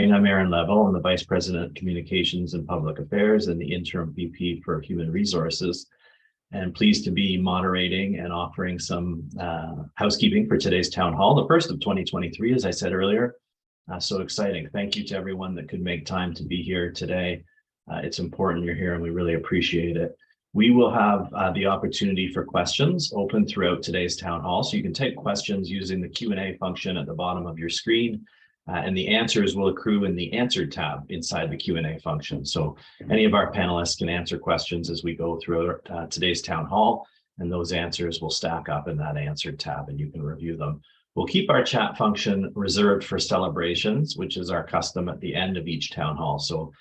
morning. I'm Aaron Level. I'm the Vice President of Communications and Public Affairs and the Interim VP for Human Resources. And pleased to be moderating and offering some housekeeping for today's town hall, the first of 2023, as I said earlier. So exciting. Thank you to everyone that could make time to be here today. It's important you're here and we really appreciate it. We will have the opportunity for questions open throughout today's town hall. So you can type questions using the Q&A function at the bottom of your screen. And the answers will accrue in the Answered tab inside the Q&A function. So any of our panelists can answer questions as we go through today's town hall, and those answers will stack up in that Answered tab and you can review them. We'll keep our chat function reserved for celebrations, which is our custom at the end of each town hall. So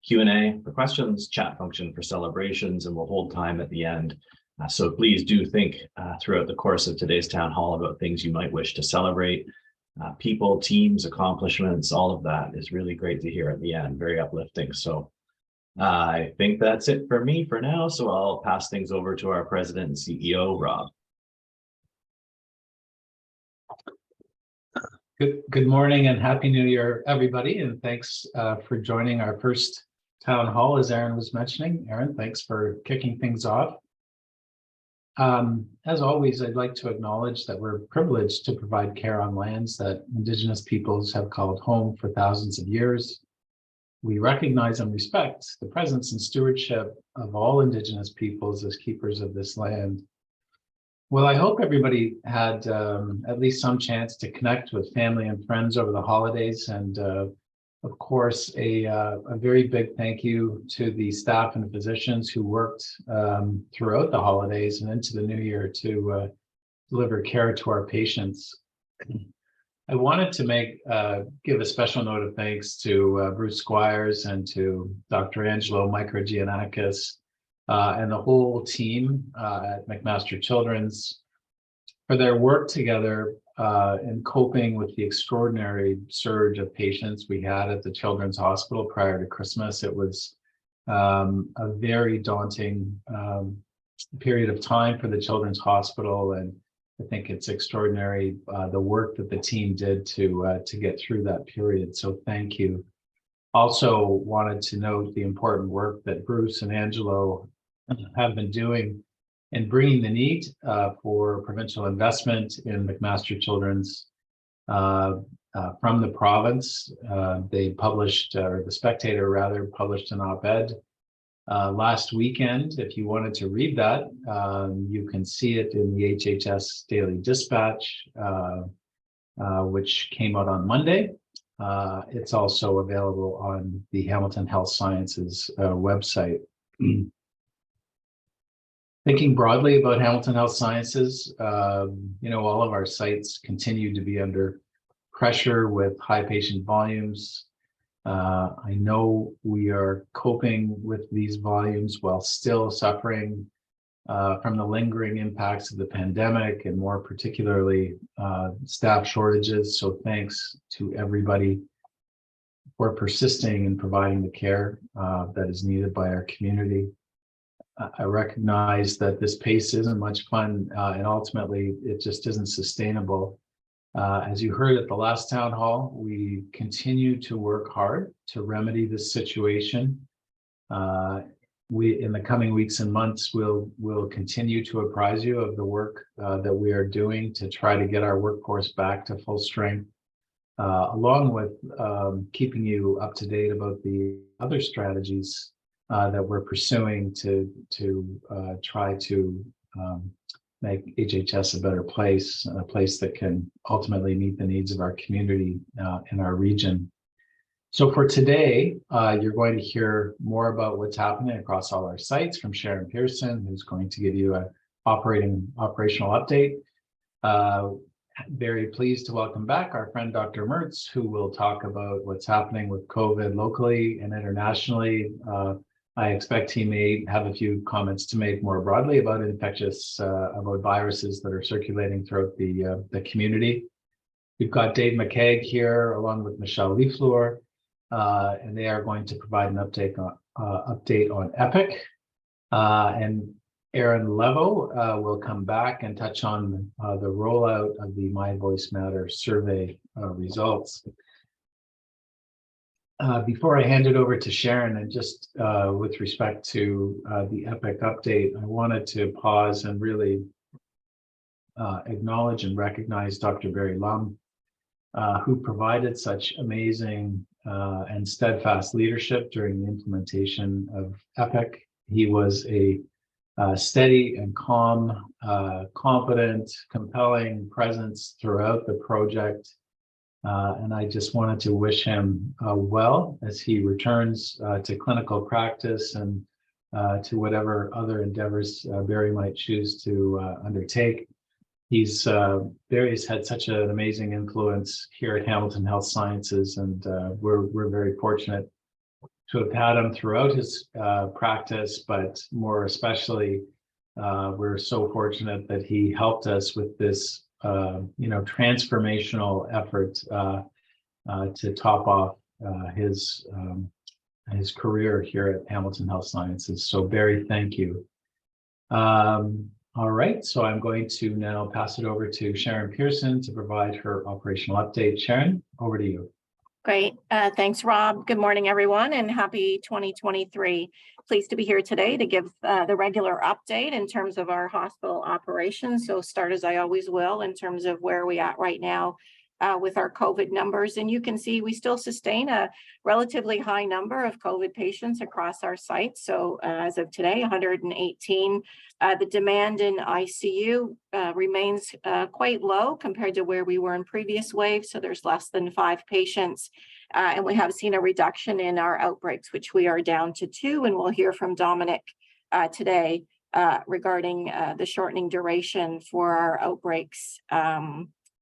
Q&A for questions, chat function for celebrations, and we'll hold time at the end. So please do think throughout the course of today's town hall about things you might wish to celebrate. People, teams, accomplishments, all of that is really great to hear at the end, very uplifting. So I think that's it for me for now. So I'll pass things over to our President and CEO, Rob. Good morning and Happy New Year, everybody. And thanks for joining our first town hall, as Aaron was mentioning. Aaron, thanks for kicking things off. As always, I'd like to acknowledge that we're privileged to provide care on lands that Indigenous peoples have called home for thousands of years. We recognize and respect the presence and stewardship of all Indigenous peoples as keepers of this land. Well, I hope everybody had at least some chance to connect with family and friends over the holidays, and of course, a very big thank you to the staff and physicians who worked throughout the holidays and into the new year to deliver care to our patients. I wanted to give a special note of thanks to Bruce Squires and to Dr. Angelo Microgiannakis and the whole team at McMaster Children's for their work together in coping with the extraordinary surge of patients we had at the Children's Hospital prior to Christmas. It was a very daunting period of time for the Children's Hospital, and I think it's extraordinary the work that the team did to get through that period. So thank you. Also wanted to note the important work that Bruce and Angelo have been doing in bringing the need for provincial investment in McMaster Children's from the province. They published, or the Spectator rather, published an op-ed last weekend. If you wanted to read that, you can see it in the HHS Daily Dispatch, which came out on Monday. It's also available on the Hamilton Health Sciences website. Thinking broadly about Hamilton Health Sciences, all of our sites continue to be under pressure with high patient volumes. I know we are coping with these volumes while still suffering from the lingering impacts of the pandemic, and more particularly staff shortages. So thanks to everybody for persisting in providing the care that is needed by our community. I recognize that this pace isn't much fun, and ultimately it just isn't sustainable. As you heard at the last town hall, we continue to work hard to remedy this situation. In the coming weeks and months, we'll continue to apprise you of the work that we are doing to try to get our workforce back to full strength, along with keeping you up to date about the other strategies that we're pursuing to try to make HHS a better place, a place that can ultimately meet the needs of our community in our region. So for today, you're going to hear more about what's happening across all our sites from Sharon Pearson, who's going to give you an operational update. Very pleased to welcome back our friend Dr. Mertz, who will talk about what's happening with COVID locally and internationally. I expect he may have a few comments to make more broadly about about viruses that are circulating throughout the community. We've got Dave McCaig here, along with Michelle Leafleur, and they are going to provide an update on EPIC. And Aaron Levo will come back and touch on the rollout of the My Voice Matters survey results. Before I hand it over to Sharon, and just with respect to the EPIC update, I wanted to pause and really acknowledge and recognize Dr. Barry Lum, who provided such amazing and steadfast leadership during the implementation of EPIC. He was a steady and calm, competent, compelling presence throughout the project. And I just wanted to wish him well as he returns to clinical practice and to whatever other endeavors Barry might choose to undertake. Barry's had such an amazing influence here at Hamilton Health Sciences, and we're very fortunate to have had him throughout his practice, but more especially, we're so fortunate that he helped us with this transformational effort to top off his career here at Hamilton Health Sciences. So Barry, thank you. All right, so I'm going to now pass it over to Sharon Pearson to provide her operational update. Sharon, over to you. Great. Thanks, Rob. Good morning, everyone, and happy 2023. Pleased to be here today to give the regular update in terms of our hospital operations. So start as I always will in terms of where we at right now with our COVID numbers. And you can see we still sustain a relatively high number of COVID patients across our sites. So as of today, 118. The demand in ICU remains quite low compared to where we were in previous waves. So there's less than 5 patients. And we have seen a reduction in our outbreaks, which we are down to 2. And we'll hear from Dominic today regarding the shortening duration for our outbreaks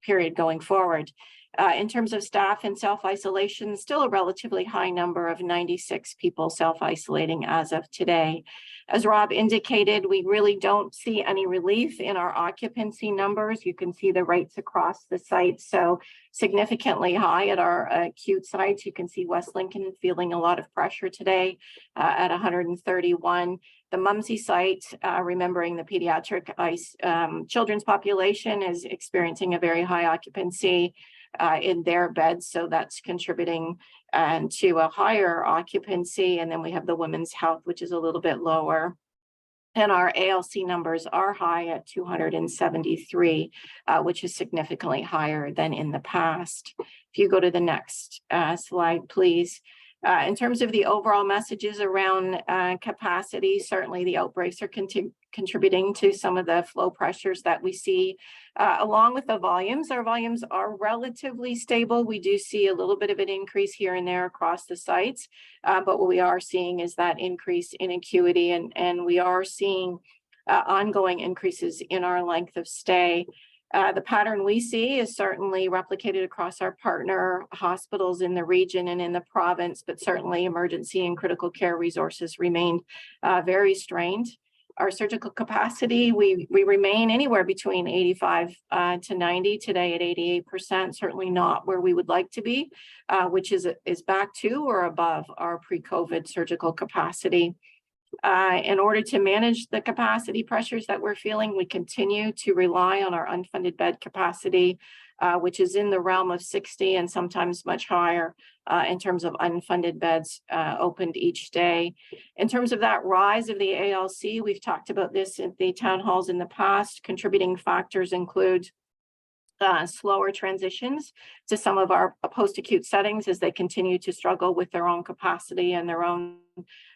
period going forward. In terms of staff and self-isolation, still a relatively high number of 96 people self-isolating as of today. As Rob indicated, we really don't see any relief in our occupancy numbers. You can see the rates across the site, so significantly high at our acute sites. You can see West Lincoln feeling a lot of pressure today at 131. The Mumsy site, remembering the pediatric children's population, is experiencing a very high occupancy in their beds, so that's contributing to a higher occupancy. And then we have the women's health, which is a little bit lower. And our ALC numbers are high at 273, which is significantly higher than in the past. If you go to the next slide, please. In terms of the overall messages around capacity, certainly the outbreaks are contributing to some of the flow pressures that we see. Along with the volumes, our volumes are relatively stable. We do see a little bit of an increase here and there across the sites, but what we are seeing is that increase in acuity, and we are seeing ongoing increases in our length of stay. The pattern we see is certainly replicated across our partner hospitals in the region and in the province, but certainly emergency and critical care resources remain very strained. Our surgical capacity, we remain anywhere between 85 to 90, today at 88%, certainly not where we would like to be, which is back to or above our pre-COVID surgical capacity. In order to manage the capacity pressures that we're feeling, we continue to rely on our unfunded bed capacity, which is in the realm of 60 and sometimes much higher in terms of unfunded beds opened each day. In terms of that rise of the ALC, we've talked about this at the town halls in the past. Contributing factors include slower transitions to some of our post-acute settings as they continue to struggle with their own capacity and their own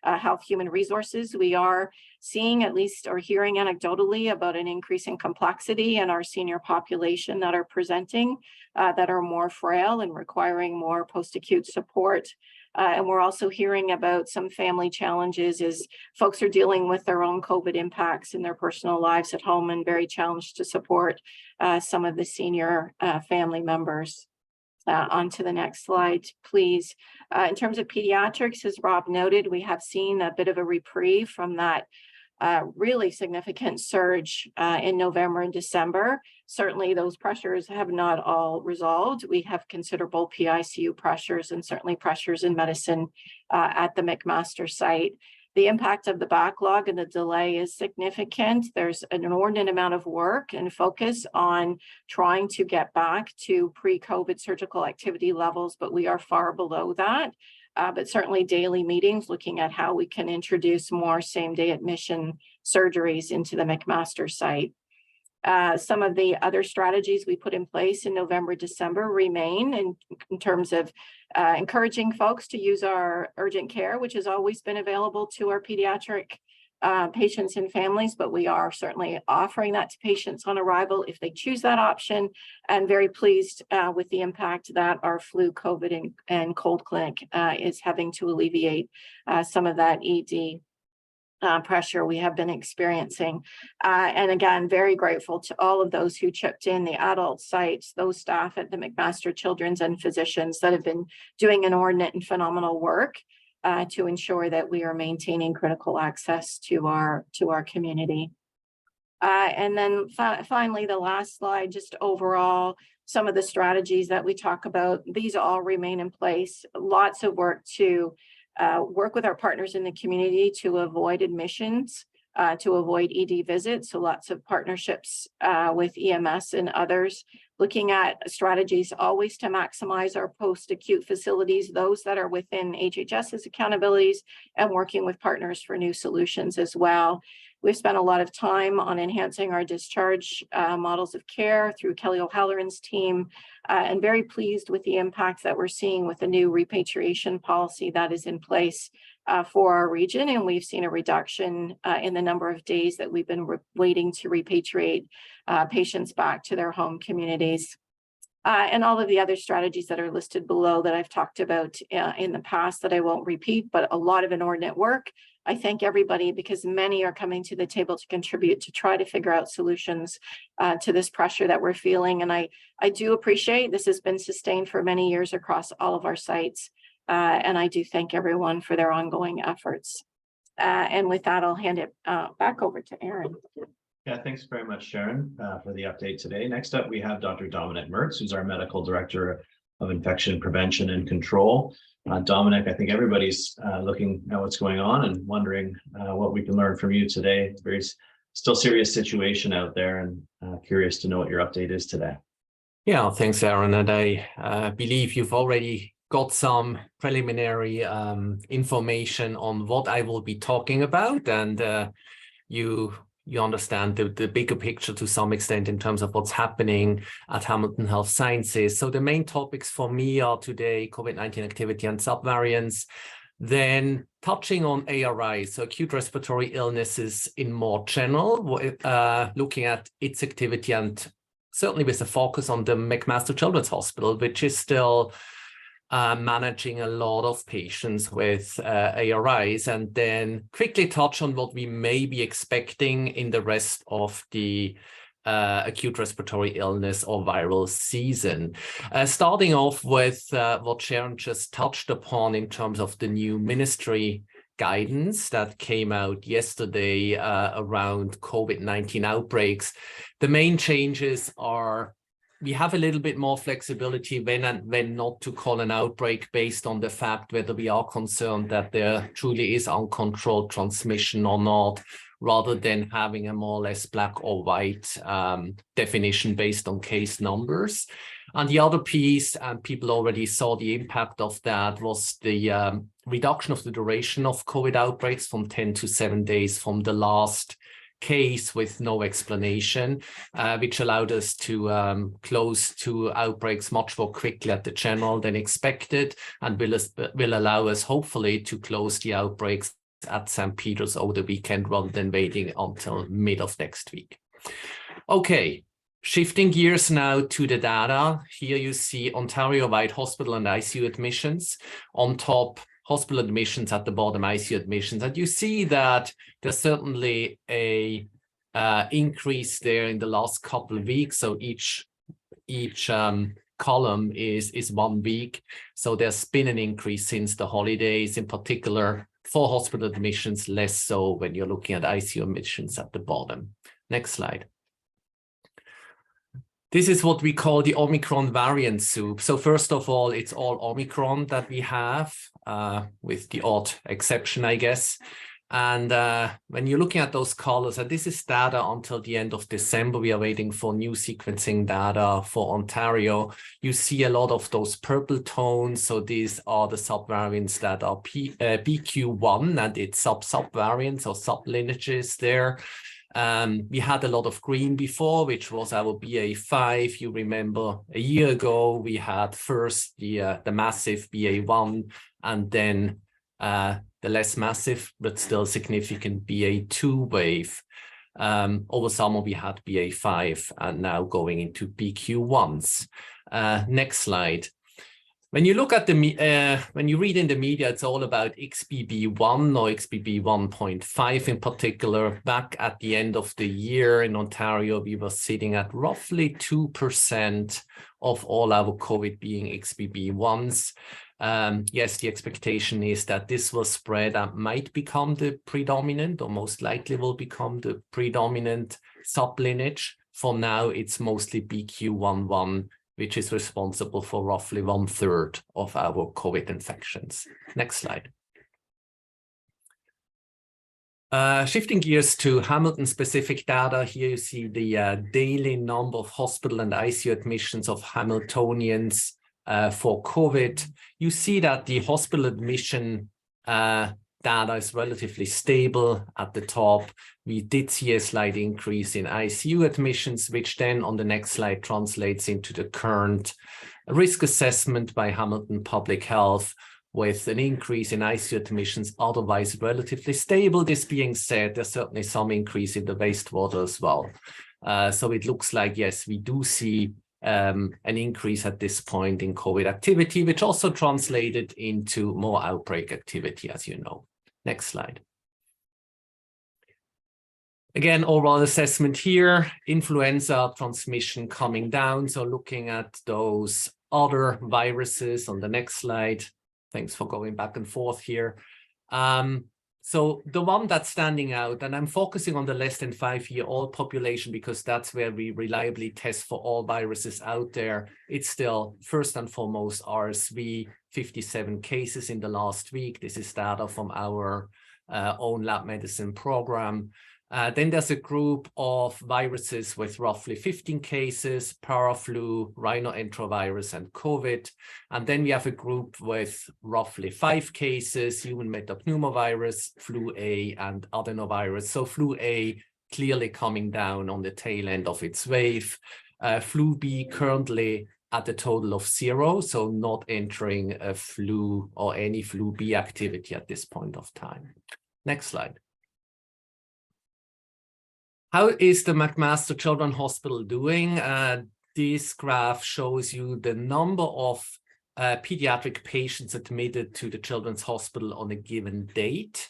health human resources. We are seeing, at least, or hearing anecdotally about an increase in complexity in our senior population that are presenting, that are more frail and requiring more post-acute support. And we're also hearing about some family challenges as folks are dealing with their own COVID impacts in their personal lives at home and very challenged to support some of the senior family members. On to the next slide, please. In terms of pediatrics, as Rob noted, we have seen a bit of a reprieve from that really significant surge in November and December. Certainly those pressures have not all resolved. We have considerable PICU pressures and certainly pressures in medicine at the McMaster site. The impact of the backlog and the delay is significant. There's an inordinate amount of work and focus on trying to get back to pre-COVID surgical activity levels, but we are far below that. but certainly daily meetings looking at how we can introduce more same-day admission surgeries into the McMaster site. Some of the other strategies we put in place in November, December remain in terms of encouraging folks to use our urgent care, which has always been available to our pediatric patients and families, but we are certainly offering that to patients on arrival if they choose that option, and very pleased with the impact that our flu, COVID, and cold clinic is having to alleviate some of that ED pressure we have been experiencing. And again, very grateful to all of those who chipped in, the adult sites, those staff at the McMaster Children's and physicians that have been doing inordinate and phenomenal work to ensure that we are maintaining critical access to our community. And then finally, the last slide, just overall, some of the strategies that we talk about, these all remain in place. Lots of work to work with our partners in the community to avoid admissions, to avoid ED visits. So lots of partnerships with EMS and others, looking at strategies always to maximize our post-acute facilities, those that are within HHS's accountabilities, and working with partners for new solutions as well. We've spent a lot of time on enhancing our discharge models of care through Kelly O'Halloran's team, and very pleased with the impacts that we're seeing with the new repatriation policy that is in place for our region. And we've seen a reduction in the number of days that we've been waiting to repatriate patients back to their home communities. And all of the other strategies that are listed below that I've talked about in the past that I won't repeat, but a lot of inordinate work. I thank everybody because many are coming to the table to contribute to try to figure out solutions to this pressure that we're feeling. And I do appreciate this has been sustained for many years across all of our sites. And I do thank everyone for their ongoing efforts. And with that, I'll hand it back over to Aaron. Yeah, thanks very much, Sharon, for the update today. Next up, we have Dr. Dominic Mertz, who's our Medical Director of Infection Prevention and Control. Dominic, I think everybody's looking at what's going on and wondering what we can learn from you today. Very still serious situation out there, and curious to know what your update is today. Yeah, thanks, Aaron. And I believe you've already got some preliminary information on what I will be talking about, and you understand the bigger picture to some extent in terms of what's happening at Hamilton Health Sciences. So the main topics for me are today COVID-19 activity and subvariants, then touching on ARI, so acute respiratory illnesses in more general, looking at its activity and certainly with a focus on the McMaster Children's Hospital, which is still managing a lot of patients with ARIs, and then quickly touch on what we may be expecting in the rest of the acute respiratory illness or viral season. Starting off with what Sharon just touched upon in terms of the new ministry guidance that came out yesterday around COVID-19 outbreaks. The main changes are we have a little bit more flexibility when and when not to call an outbreak based on the fact whether we are concerned that there truly is uncontrolled transmission or not, rather than having a more or less black or white definition based on case numbers. And the other piece, and people already saw the impact of that, was the reduction of the duration of COVID outbreaks from 10 to 7 days from the last case with no explanation, which allowed us to close 2 outbreaks much more quickly at the general than expected, and will allow us hopefully to close the outbreaks at St. Peter's over the weekend rather than waiting until mid of next week. Okay, shifting gears now to the data. Here you see Ontario-wide hospital and ICU admissions. On top, hospital admissions, at the bottom, ICU admissions. And you see that there's certainly a increase there in the last couple of weeks. So each column is 1 week. So there's been an increase since the holidays, in particular for hospital admissions, less so when you're looking at ICU admissions at the bottom. Next slide. This is what we call the Omicron variant soup. So first of all, it's all Omicron that we have, with the odd exception, I guess. And when you're looking at those colors, and this is data until the end of December, we are waiting for new sequencing data for Ontario. You see a lot of those purple tones. So these are the subvariants that are BQ1 and its subvariants or sublineages there. We had a lot of green before, which was our BA5. You remember a year ago, we had first the massive BA1 and then the less massive, but still significant BA2 wave. Over summer, we had BA5 and now going into BQ1s. Next slide. When you look at when you read in the media, it's all about XBB1 or XBB 1.5 in particular. Back at the end of the year in Ontario, we were sitting at roughly 2% of all our COVID being XBB1s. Yes, the expectation is that this will spread and might become the predominant, or most likely will become the predominant sublineage. For now, it's mostly BQ11, which is responsible for roughly 1/3 of our COVID infections. Next slide. Shifting gears to Hamilton-specific data, here you see the daily number of hospital and ICU admissions of Hamiltonians for COVID. You see that the hospital admission data is relatively stable at the top. We did see a slight increase in ICU admissions, which then on the next slide translates into the current risk assessment by Hamilton Public Health, with an increase in ICU admissions, otherwise relatively stable. This being said, there's certainly some increase in the wastewater as well. So it looks like, yes, we do see an increase at this point in COVID activity, which also translated into more outbreak activity, as you know. Next slide. Again, overall assessment here, influenza transmission coming down. So looking at those other viruses on the next slide. Thanks for going back and forth here. So the one that's standing out, and I'm focusing on the less than 5-year-old population because that's where we reliably test for all viruses out there. It's still first and foremost RSV, 57 cases in the last week. This is data from our own lab medicine program. Then there's a group of viruses with roughly 15 cases, paraflu, rhinoenterovirus, and COVID. And then we have a group with roughly 5 cases, human metapneumovirus, flu A, and adenovirus. So flu A clearly coming down on the tail end of its wave. Flu B currently at a total of 0, so not entering a flu or any flu B activity at this point of time. Next slide. How is the McMaster Children's Hospital doing? This graph shows you the number of pediatric patients admitted to the Children's Hospital on a given date.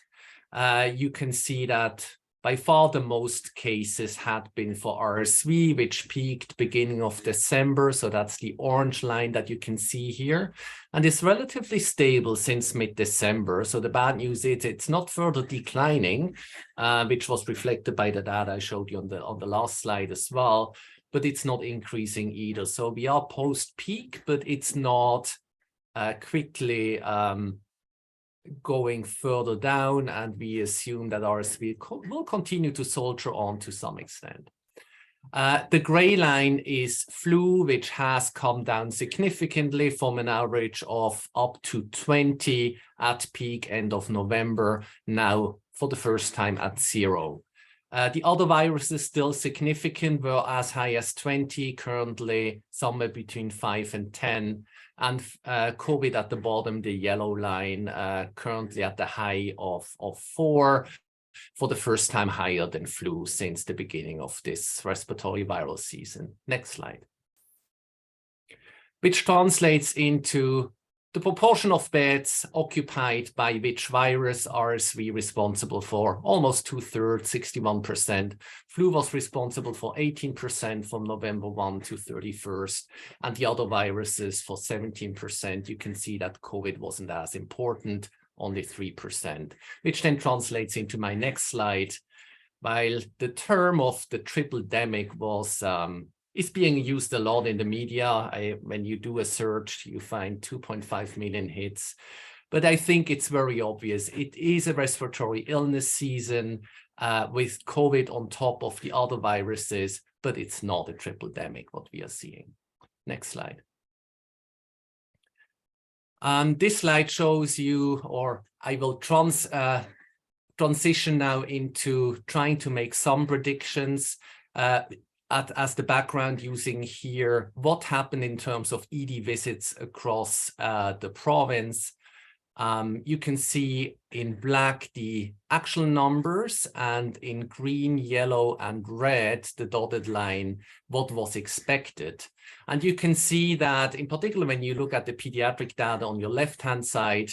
You can see that by far the most cases had been for RSV, which peaked beginning of December. So that's the orange line that you can see here. And it's relatively stable since mid-December. So the bad news is it's not further declining, which was reflected by the data I showed you on the last slide as well, but it's not increasing either. So we are post-peak, but it's not quickly going further down, and we assume that RSV will continue to soldier on to some extent. The gray line is flu, which has come down significantly from an average of up to 20 at peak end of November, now for the first time at 0. The other viruses still significant, were as high as 20, currently somewhere between 5 and 10. And COVID at the bottom, the yellow line, currently at the high of 4, for the first time higher than flu since the beginning of this respiratory viral season. Next slide. Which translates into the proportion of beds occupied by which virus. RSV responsible for almost 2/3, 61%. Flu was responsible for 18% from November 1 to 31st, and the other viruses for 17%. You can see that COVID wasn't as important, only 3%, which then translates into my next slide. While the term of the triple-demic was is being used a lot in the media. When you do a search, you find 2.5 million hits. But I think it's very obvious. It is a respiratory illness season with COVID on top of the other viruses, but it's not a triple-demic, what we are seeing. Next slide. This slide shows you, or I will transition now into trying to make some predictions as the background, using here what happened in terms of ED visits across the province. You can see in black the actual numbers, and in green, yellow, and red, the dotted line, what was expected. And you can see that, in particular, when you look at the pediatric data on your left-hand side,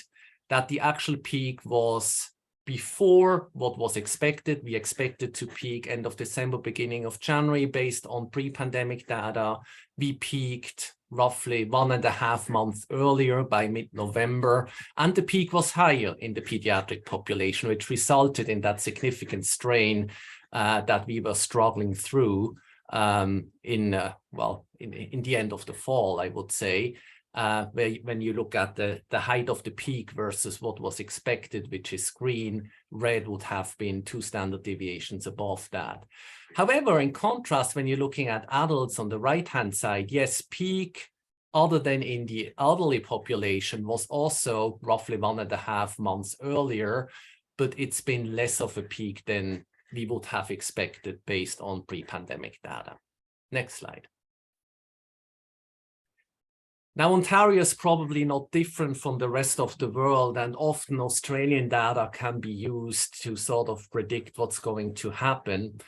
that the actual peak was before what was expected. We expected to peak end of December, beginning of January, based on pre-pandemic data. We peaked roughly 1.5 months earlier by mid-November, and the peak was higher in the pediatric population, which resulted in that significant strain that we were struggling through in the end of the fall, I would say. When you look at the height of the peak versus what was expected, which is green, red would have been 2 standard deviations above that. However, in contrast, when you're looking at adults on the right-hand side, yes, peak, other than in the elderly population, was also roughly 1.5 months earlier, but it's been less of a peak than we would have expected based on pre-pandemic data. Next slide. Now, Ontario is probably not different from the rest of the world, and often Australian data can be used to sort of predict what's going to happen.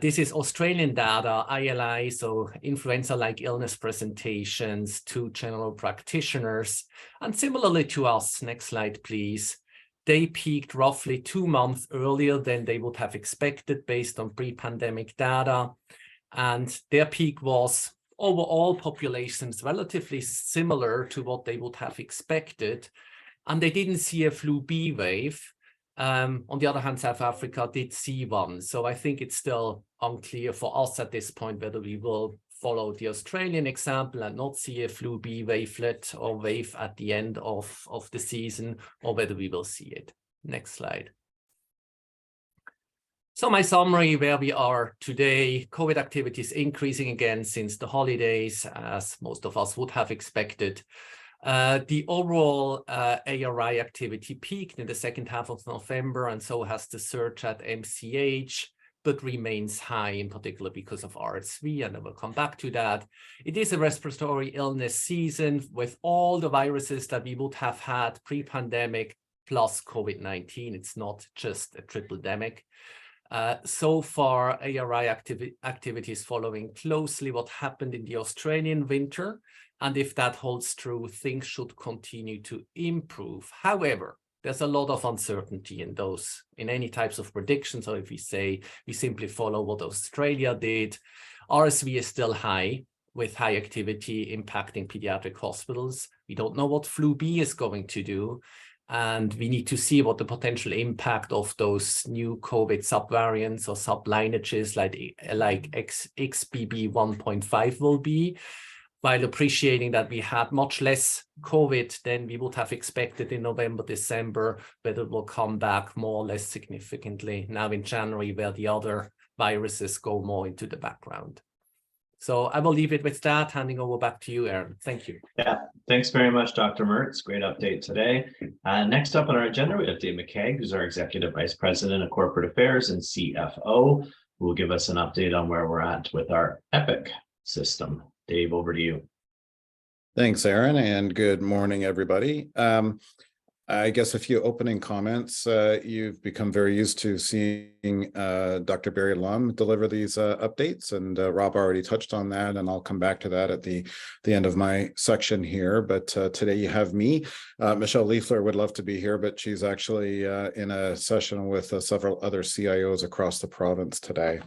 This is Australian data, ILI, so influenza-like illness presentations to general practitioners. And similarly to us, next slide, please, they peaked roughly 2 months earlier than they would have expected based on pre-pandemic data. And their peak was overall populations relatively similar to what they would have expected. And they didn't see a flu B wave. On the other hand, South Africa did see one. So I think it's still unclear for us at this point whether we will follow the Australian example and not see a flu B wavelet or wave at the end of the season, or whether we will see it. Next slide. So my summary, where we are today: COVID activity is increasing again since the holidays, as most of us would have expected. The overall ARI activity peaked in the second half of November, and so has the surge at MCH, but remains high, in particular because of RSV, and I will come back to that. It is a respiratory illness season with all the viruses that we would have had pre-pandemic plus COVID-19. It's not just a triple-demic. So far, ARI activity is following closely what happened in the Australian winter. And if that holds true, things should continue to improve. However, there's a lot of uncertainty in any types of predictions. So if we say we simply follow what Australia did, RSV is still high, with high activity impacting pediatric hospitals. We don't know what flu B is going to do. And we need to see what the potential impact of those new COVID subvariants or sublineages like XBB 1.5 will be, while appreciating that we had much less COVID than we would have expected in November, December, whether it will come back more or less significantly now in January, where the other viruses go more into the background. So I will leave it with that, handing over back to you, Aaron. Thank you. Yeah, thanks very much, Dr. Mertz. Great update today. Next up on our agenda, we have Dave McKeag, who's our Executive Vice President of Corporate Affairs and CFO, who will give us an update on where we're at with our EPIC system. Dave, over to you. Thanks, Aaron, and good morning, everybody. I guess a few opening comments. You've become very used to seeing Dr. Barry Lum deliver these updates, and Rob already touched on that, and I'll come back to that at the end of my section here. But today you have me. Michelle Leifler would love to be here, but she's actually in a session with several other CIOs across the province today.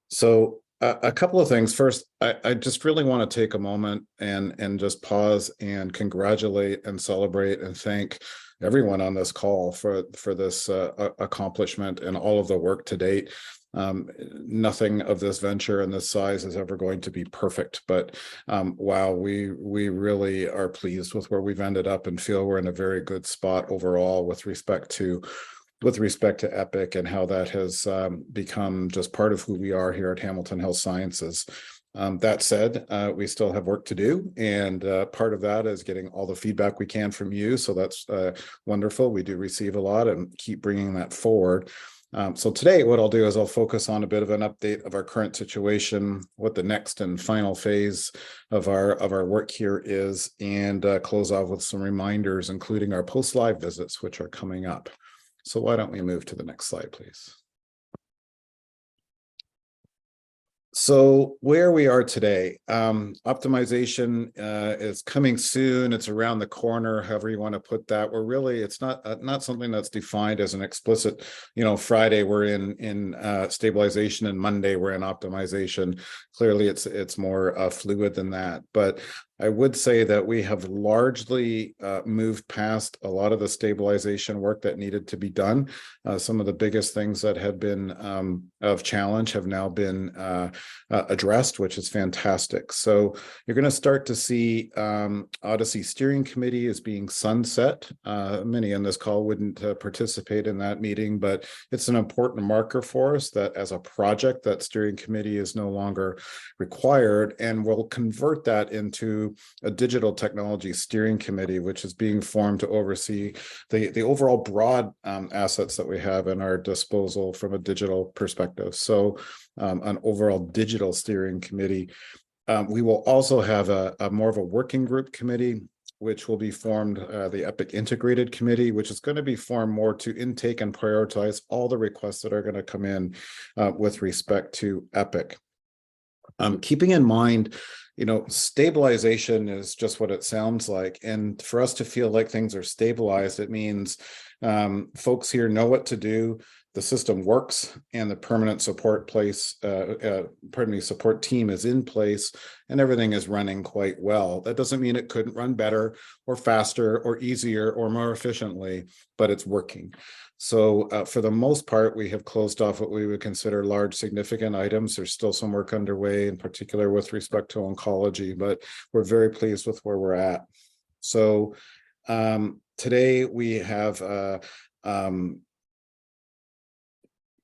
So a couple of things. First, I just really want to take a moment and just pause and congratulate and celebrate and thank everyone on this call for this accomplishment and all of the work to date. Nothing of this venture and this size is ever going to be perfect, but wow, we really are pleased with where we've ended up and feel we're in a very good spot overall with respect to Epic and how that has become just part of who we are here at Hamilton Health Sciences. That said, we still have work to do, and part of that is getting all the feedback we can from you. So that's wonderful. We do receive a lot and keep bringing that forward. So today what I'll do is I'll focus on a bit of an update of our current situation, what the next and final phase of our work here is, and close off with some reminders, including our post-live visits, which are coming up. So why don't we move to the next slide, please? So where we are today, optimization is coming soon. It's around the corner, however you want to put that. We're really, it's not something that's defined as an explicit, Friday we're in stabilization and Monday we're in optimization. Clearly it's more fluid than that. But I would say that we have largely moved past a lot of the stabilization work that needed to be done. Some of the biggest things that had been of challenge have now been addressed, which is fantastic. So you're going to start to see Odyssey Steering Committee is being sunset. Many on this call wouldn't participate in that meeting, but it's an important marker for us that as a project, that steering committee is no longer required, and we'll convert that into a digital technology steering committee, which is being formed to oversee the overall broad assets that we have in our disposal from a digital perspective. So an overall digital steering committee. We will also have a more of a working group committee, which will be formed, the Epic Integrated Committee, which is going to be formed more to intake and prioritize all the requests that are going to come in with respect to Epic. Keeping in mind, stabilization is just what it sounds like. And for us to feel like things are stabilized, it means folks here know what to do. The system works and the permanent support support team is in place and everything is running quite well. That doesn't mean it couldn't run better or faster or easier or more efficiently, but it's working. So for the most part, we have closed off what we would consider large significant items. There's still some work underway, in particular with respect to oncology, but we're very pleased with where we're at. So today we have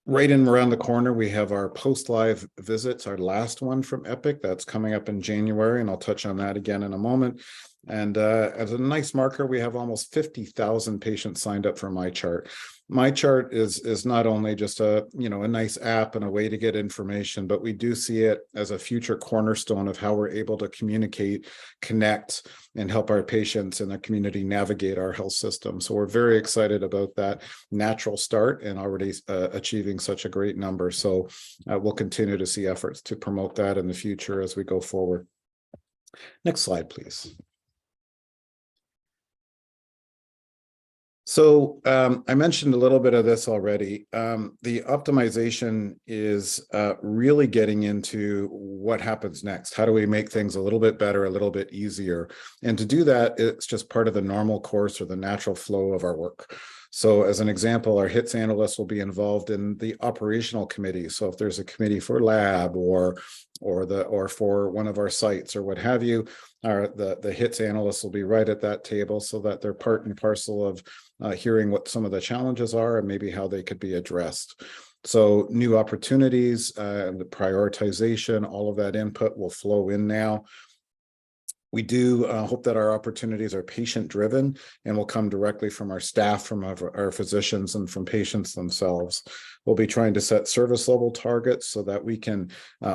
right in around the corner, we have our post-live visits, our last one from Epic. That's coming up in January, and I'll touch on that again in a moment. And as a nice marker, we have almost 50,000 patients signed up for MyChart. MyChart is not only just a nice app and a way to get information, but we do see it as a future cornerstone of how we're able to communicate, connect, and help our patients and the community navigate our health system. So we're very excited about that natural start and already achieving such a great number. So we'll continue to see efforts to promote that in the future as we go forward. Next slide, please. So I mentioned a little bit of this already. The optimization is really getting into what happens next. How do we make things a little bit better, a little bit easier? And to do that, it's just part of the normal course or the natural flow of our work. So as an example, our HITS analysts will be involved in the operational committee. So if there's a committee for lab or for one of our sites or what have you, the HITS analysts will be right at that table so that they're part and parcel of hearing what some of the challenges are and maybe how they could be addressed. So new opportunities and the prioritization, all of that input will flow in now. We do hope that our opportunities are patient-driven and will come directly from our staff, from our physicians, and from patients themselves. We'll be trying to set service level targets so that we can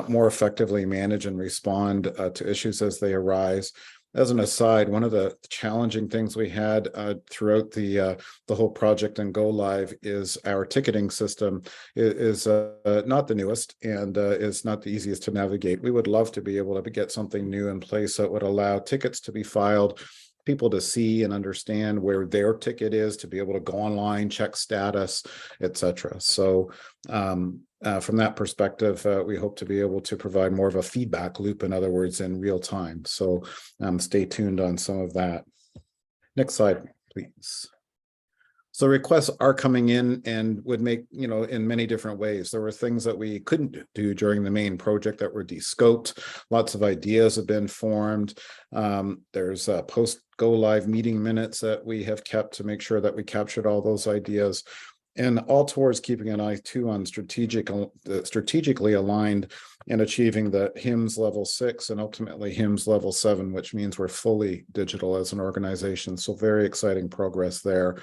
more effectively manage and respond to issues as they arise. As an aside, one of the challenging things we had throughout the whole project and go live is our ticketing system is not the newest and is not the easiest to navigate. We would love to be able to get something new in place that would allow tickets to be filed, people to see and understand where their ticket is, to be able to go online, check status, etc. So from that perspective, we hope to be able to provide more of a feedback loop, in other words, in real time. So stay tuned on some of that. Next slide, please. So requests are coming in and would make, in many different ways. There were things that we couldn't do during the main project that were de-scoped. Lots of ideas have been formed. There's post go live meeting minutes that we have kept to make sure that we captured all those ideas. And all towards keeping an eye too on strategically aligned and achieving the HIMSS level 6 and ultimately HIMSS level 7, which means we're fully digital as an organization. So very exciting progress there.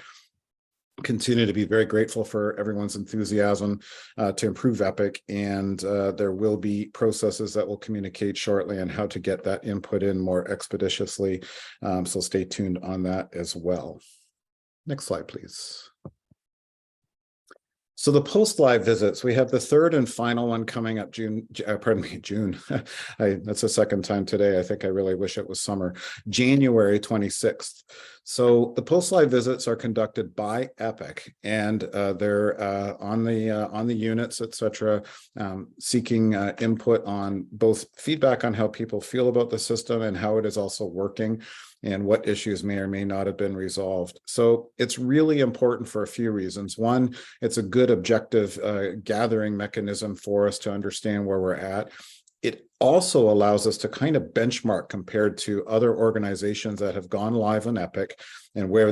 Continue to be very grateful for everyone's enthusiasm to improve Epic, and there will be processes that will communicate shortly on how to get that input in more expeditiously. So stay tuned on that as well. Next slide, please. So the post-live visits, we have the third and final one coming up June. That's the second time today. I think I really wish it was summer. January 26th. So the post-live visits are conducted by Epic, and they're on the units, etc., seeking input on both feedback on how people feel about the system and how it is also working, and what issues may or may not have been resolved. So it's really important for a few reasons. One, it's a good objective gathering mechanism for us to understand where we're at. It also allows us to kind of benchmark compared to other organizations that have gone live on Epic and where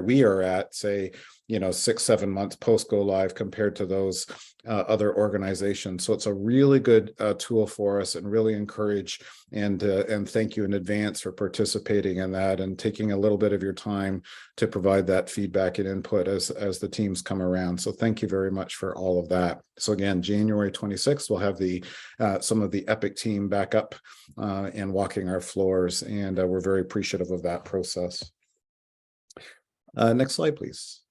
we are at, say, 6-7 months post go live compared to those other organizations. So it's a really good tool for us, and really encourage and thank you in advance for participating in that and taking a little bit of your time to provide that feedback and input as the teams come around. So thank you very much for all of that. So again, January 26th, we'll have some of the Epic team back up and walking our floors, and we're very appreciative of that process. Next slide, please.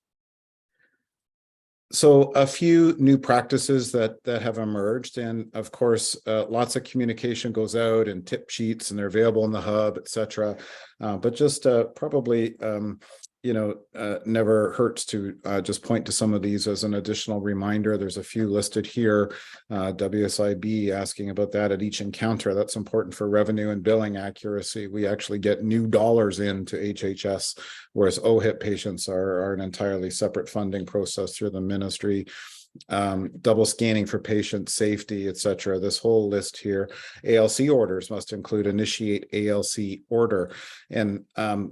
So a few new practices that have emerged, and of course, lots of communication goes out and tip sheets, and they're available in the hub, etc. But just probably, never hurts to just point to some of these as an additional reminder. There's a few listed here. WSIB asking about that at each encounter. That's important for revenue and billing accuracy. We actually get new dollars into HHS, whereas OHIP patients are an entirely separate funding process through the ministry. Double scanning for patient safety, etc. This whole list here. ALC orders must include initiate ALC order, and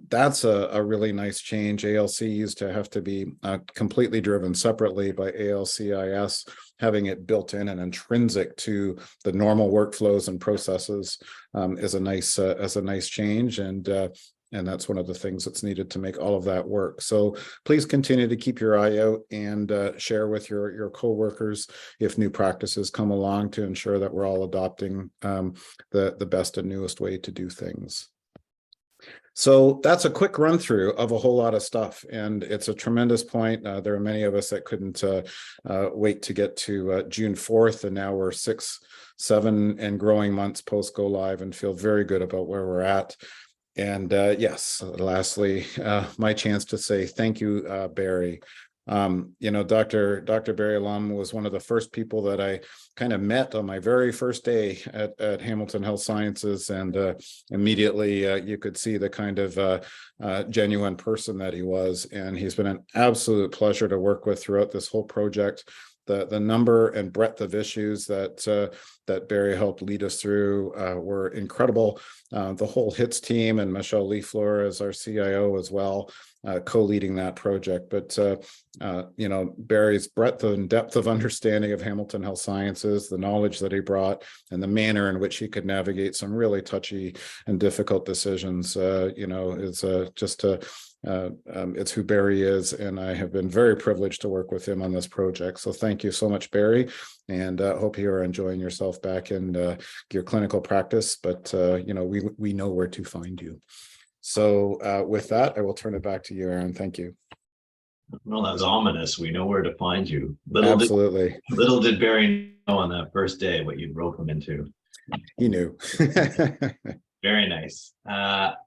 that's a really nice change. ALC used to have to be completely driven separately by ALCIS. Having it built in and intrinsic to the normal workflows and processes is a nice change, and that's one of the things that's needed to make all of that work. So please continue to keep your eye out and share with your coworkers if new practices come along to ensure that we're all adopting the best and newest way to do things. So that's a quick run through of a whole lot of stuff, and it's a tremendous point. There are many of us that couldn't wait to get to June 4th, and now we're 6, 7 and growing months post go live, and feel very good about where we're at. And yes, lastly, my chance to say thank you, Barry. Dr. Barry Lum was one of the first people that I kind of met on my very first day at Hamilton Health Sciences, and immediately you could see the kind of genuine person that he was, and he's been an absolute pleasure to work with throughout this whole project. The number and breadth of issues that Barry helped lead us through were incredible. The whole HITS team and Michelle Leafleur as our CIO as well, co-leading that project. But Barry's breadth and depth of understanding of Hamilton Health Sciences, the knowledge that he brought, and the manner in which he could navigate some really touchy and difficult decisions, is just a it's who Barry is, and I have been very privileged to work with him on this project. So thank you so much, Barry, and hope you are enjoying yourself back in your clinical practice. But we know where to find you. So with that, I will turn it back to you, Aaron. Thank you. Well, that was ominous. We know where to find you. Absolutely. Little did Barry know on that first day what you'd rope him into. He knew. Very nice.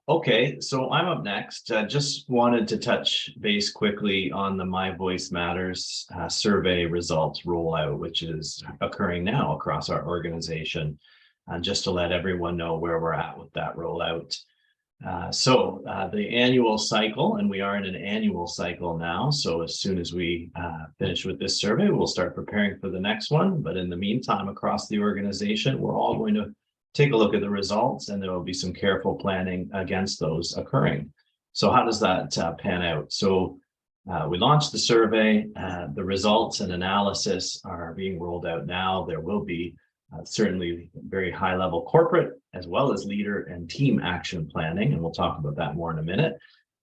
Okay, so I'm up next. Just wanted to touch base quickly on the My Voice Matters survey results rollout, which is occurring now across our organization. And just to let everyone know where we're at with that rollout. The annual cycle, and we are in an annual cycle now. So as soon as we finish with this survey, we'll start preparing for the next one. But in the meantime, across the organization, we're all going to take a look at the results, and there will be some careful planning against those occurring. So how does that pan out? So we launched the survey. The results and analysis are being rolled out now. There will be certainly very high level corporate as well as leader and team action planning. And we'll talk about that more in a minute.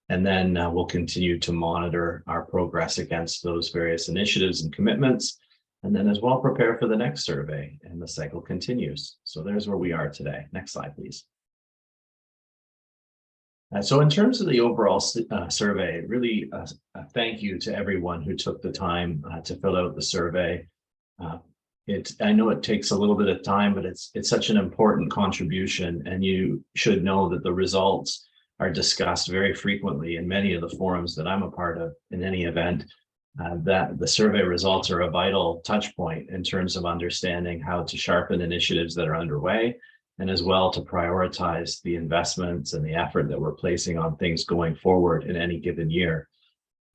And then we'll continue to monitor our progress against those various initiatives and commitments. And then as well prepare for the next survey, and the cycle continues. So there's where we are today. Next slide, please. So in terms of the overall survey, really thank you to everyone who took the time to fill out the survey. I know it takes a little bit of time, but it's such an important contribution, and you should know that the results are discussed very frequently in many of the forums that I'm a part of in any event. That the survey results are a vital touch point in terms of understanding how to sharpen initiatives that are underway, and as well to prioritize the investments and the effort that we're placing on things going forward in any given year.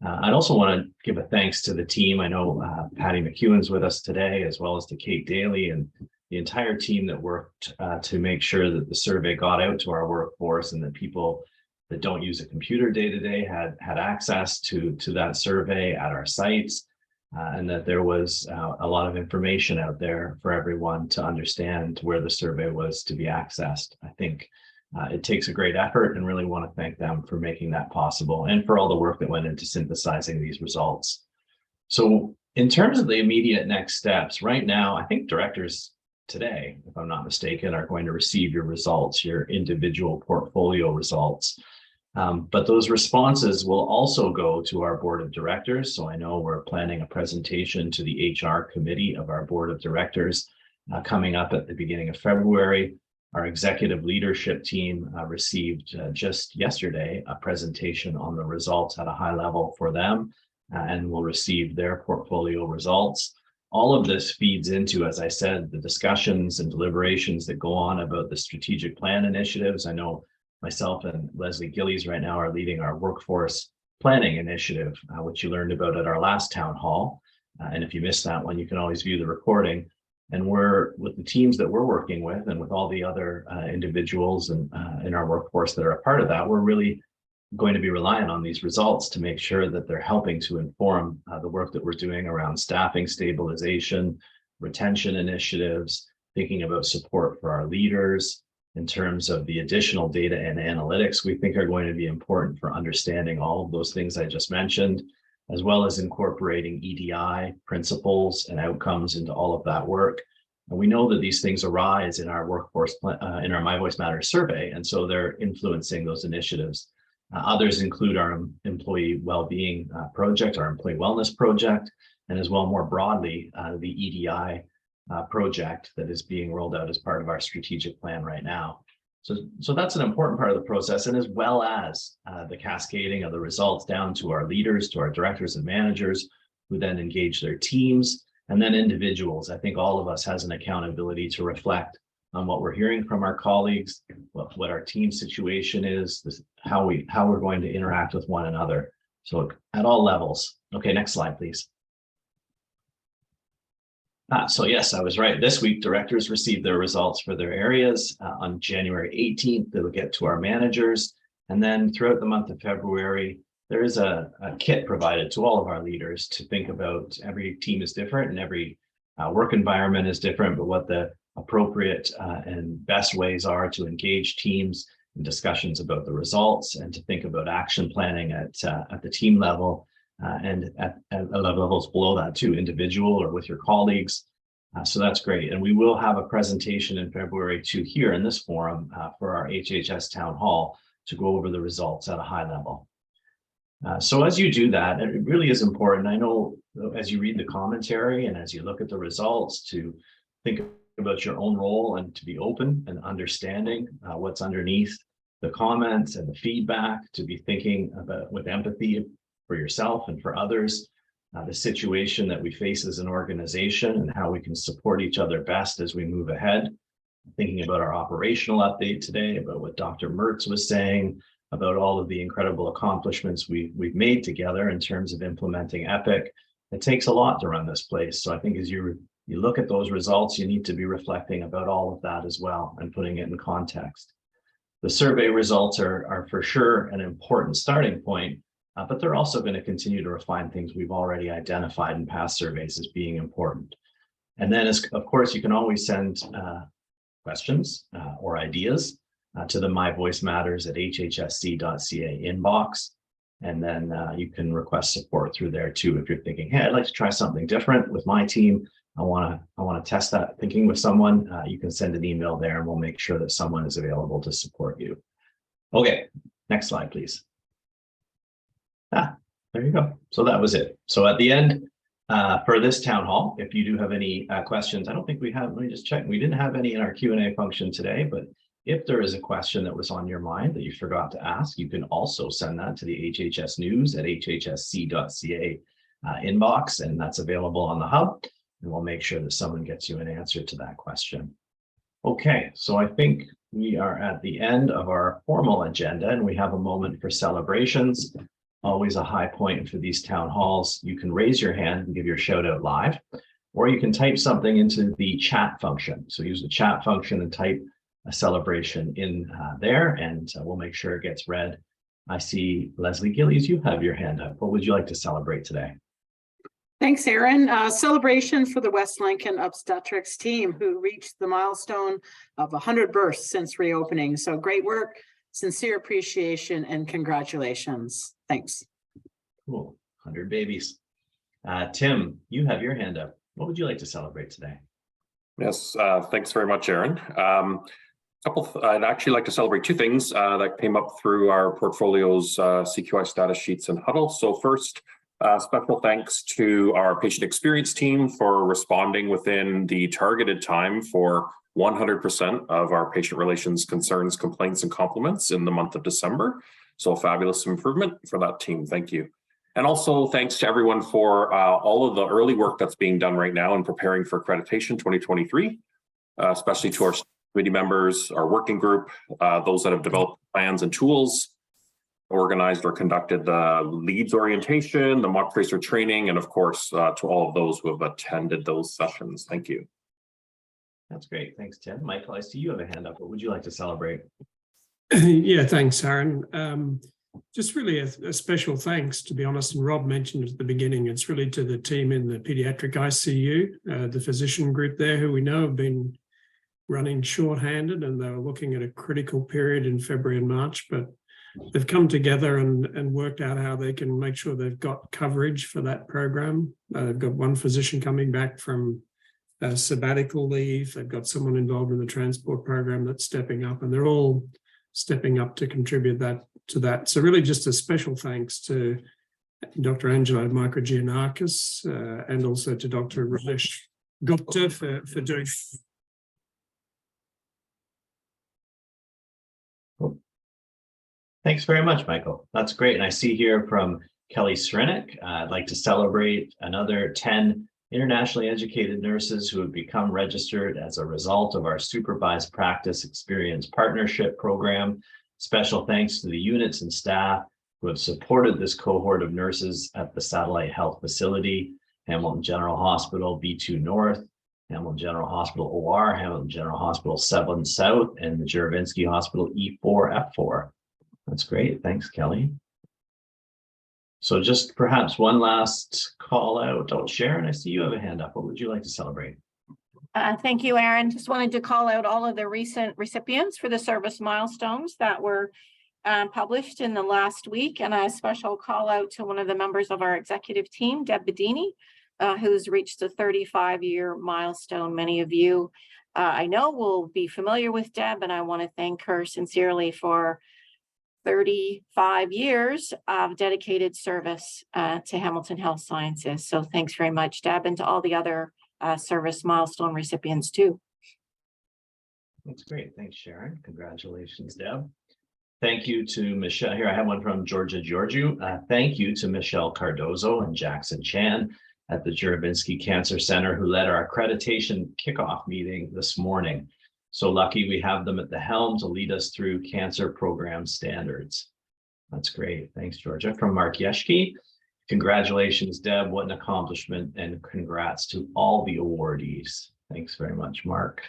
I'd also want to give a thanks to the team. I know Patty McEwen's with us today, as well as to Kate Daly and the entire team that worked to make sure that the survey got out to our workforce, and that people that don't use a computer day to day had access to that survey at our sites, and that there was a lot of information out there for everyone to understand where the survey was to be accessed. I think it takes a great effort, and really want to thank them for making that possible, and for all the work that went into synthesizing these results. So in terms of the immediate next steps, right now, I think directors today, if I'm not mistaken, are going to receive your results, your individual portfolio results. But those responses will also go to our board of directors. So I know we're planning a presentation to the HR committee of our board of directors coming up at the beginning of February. Our executive leadership team received just yesterday a presentation on the results at a high level for them, and will receive their portfolio results. All of this feeds into, as I said, the discussions and deliberations that go on about the strategic plan initiatives. I know myself and Leslie Gillies right now are leading our workforce planning initiative, which you learned about at our last town hall. And if you missed that one, you can always view the recording. And we're with the teams that we're working with, and with all the other individuals and in our workforce that are a part of that, we're really going to be relying on these results to make sure that they're helping to inform the work that we're doing around staffing stabilization, retention initiatives, thinking about support for our leaders in terms of the additional data and analytics we think are going to be important for understanding all of those things I just mentioned, as well as incorporating EDI principles and outcomes into all of that work. And we know that these things arise in our workforce, in our My Voice Matters survey, and so they're influencing those initiatives. Others include our employee well-being project, our employee wellness project, and as well more broadly, the EDI project that is being rolled out as part of our strategic plan right now. So that's an important part of the process, and as well as the cascading of the results down to our leaders, to our directors and managers, who then engage their teams, and then individuals. I think all of us has an accountability to reflect on what we're hearing from our colleagues, what our team situation is, how we're going to interact with one another. So at all levels. Okay, next slide, please. So yes, I was right. This week, directors received their results for their areas. On January 18th, they will get to our managers. And then throughout the month of February, there is a kit provided to all of our leaders to think about. Every team is different, and every work environment is different, but what the appropriate and best ways are to engage teams in discussions about the results, and to think about action planning at the team level. And at levels below that too, individual or with your colleagues. So that's great. And we will have a presentation in February too here in this forum for our HHS Town Hall to go over the results at a high level. So as you do that, it really is important. I know as you read the commentary and as you look at the results, to think about your own role and to be open and understanding what's underneath the comments and the feedback, to be thinking about with empathy for yourself and for others, the situation that we face as an organization and how we can support each other best as we move ahead. thinking about our operational update today, about what Dr. Mertz was saying, about all of the incredible accomplishments we've made together in terms of implementing Epic. It takes a lot to run this place. So I think as you look at those results, you need to be reflecting about all of that as well and putting it in context. The survey results are for sure an important starting point, but they're also going to continue to refine things we've already identified in past surveys as being important. And then, of course, you can always send questions or ideas to the My Voice Matters at hhsc.ca inbox. And then you can request support through there too. If you're thinking, hey, I'd like to try something different with my team, I want to test that thinking with someone, you can send an email there and we'll make sure that someone is available to support you. Okay, next slide, please. There you go. So that was it. So at the end, for this town hall, if you do have any questions, I don't think we have, let me just check. We didn't have any in our Q&A function today, but if there is a question that was on your mind that you forgot to ask, you can also send that to the HHS News at hhsc.ca inbox, and that's available on the hub, and we'll make sure that someone gets you an answer to that question. Okay, so I think we are at the end of our formal agenda, and we have a moment for celebrations. Always a high point for these town halls. You can raise your hand and give your shout out live, or you can type something into the chat function. So use the chat function and type a celebration in there, and we'll make sure it gets read. I see Leslie Gillies, you have your hand up. What would you like to celebrate today? Thanks, Aaron. Celebration for the West Lincoln obstetrics team who reached the milestone of 100 births since reopening. So great work, sincere appreciation, and congratulations. Thanks. Cool, 100 babies. Tim, you have your hand up. What would you like to celebrate today? Yes, thanks very much, Aaron. I'd actually like to celebrate two things that came up through our portfolio's CQI status sheets and huddle. So first, special thanks to our patient experience team for responding within the targeted time for 100% of our patient relations concerns, complaints, and compliments in the month of December. So a fabulous improvement for that team. Thank you. And also thanks to everyone for all of the early work that's being done right now in preparing for accreditation 2023, especially to our committee members, our working group, those that have developed plans and tools, organized or conducted the leads orientation, the mock tracer training, and of course, to all of those who have attended those sessions. Thank you. That's great. Thanks, Tim. Michael, I see you have a hand up. What would you like to celebrate? Yeah, thanks, Aaron. Just really a special thanks, to be honest, and Rob mentioned at the beginning, it's really to the team in the pediatric ICU, the physician group there who we know have been running shorthanded, and they were looking at a critical period in February and March, but they've come together and worked out how they can make sure they've got coverage for that program. They've got one physician coming back from sabbatical leave. They've got someone involved in the transport program that's stepping up, and they're all stepping up to contribute to that. So really just a special thanks to Dr. Angela Microgiannakis and also to Dr. Ramesh Gupta for doing. Thanks very much, Michael. That's great. And I see here from Kelly Srinick, I'd like to celebrate another 10 internationally educated nurses who have become registered as a result of our Supervised Practice Experience Partnership Program. Special thanks to the units and staff who have supported this cohort of nurses at the Satellite Health Facility, Hamilton General Hospital B2 North, Hamilton General Hospital OR, Hamilton General Hospital 7 South, and the Juravinski Hospital E4 F4. That's great. Thanks, Kelly. So just perhaps one last call out. Oh, Sharon, I see you have a hand up. What would you like to celebrate? Thank you, Aaron. Just wanted to call out all of the recent recipients for the service milestones that were published in the last week, and a special call out to one of the members of our executive team, Deb Bedini, who's reached a 35-year milestone. Many of you I know will be familiar with Deb, and I want to thank her sincerely for 35 years of dedicated service to Hamilton Health Sciences. So thanks very much, Deb, and to all the other service milestone recipients too. That's great. Thanks, Sharon. Congratulations, Deb. Thank you to Michelle. Here I have one from Georgia Georgiou. Thank you to Michelle Cardozo and Jackson Chan at the Juravinski Cancer Center who led our accreditation kickoff meeting this morning. So lucky we have them at the helm to lead us through cancer program standards. That's great. Thanks, Georgia. From Mark Yeschke. Congratulations, Deb. What an accomplishment, and congrats to all the awardees. Thanks very much, Mark.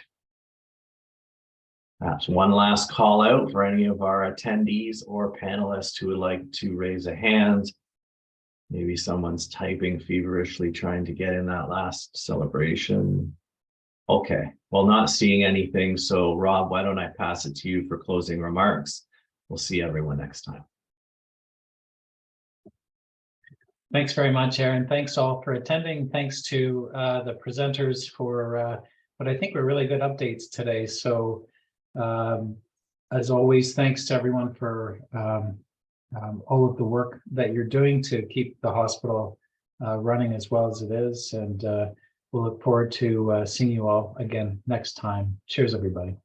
Perhaps one last call out for any of our attendees or panelists who would like to raise a hand. Maybe someone's typing feverishly trying to get in that last celebration. Okay, well, not seeing anything. So Rob, why don't I pass it to you for closing remarks? We'll see everyone next time. Thanks very much, Aaron. Thanks all for attending. Thanks to the presenters for what I think were really good updates today. So as always, thanks to everyone for all of the work that you're doing to keep the hospital running as well as it is. And we'll look forward to seeing you all again next time. Cheers, everybody.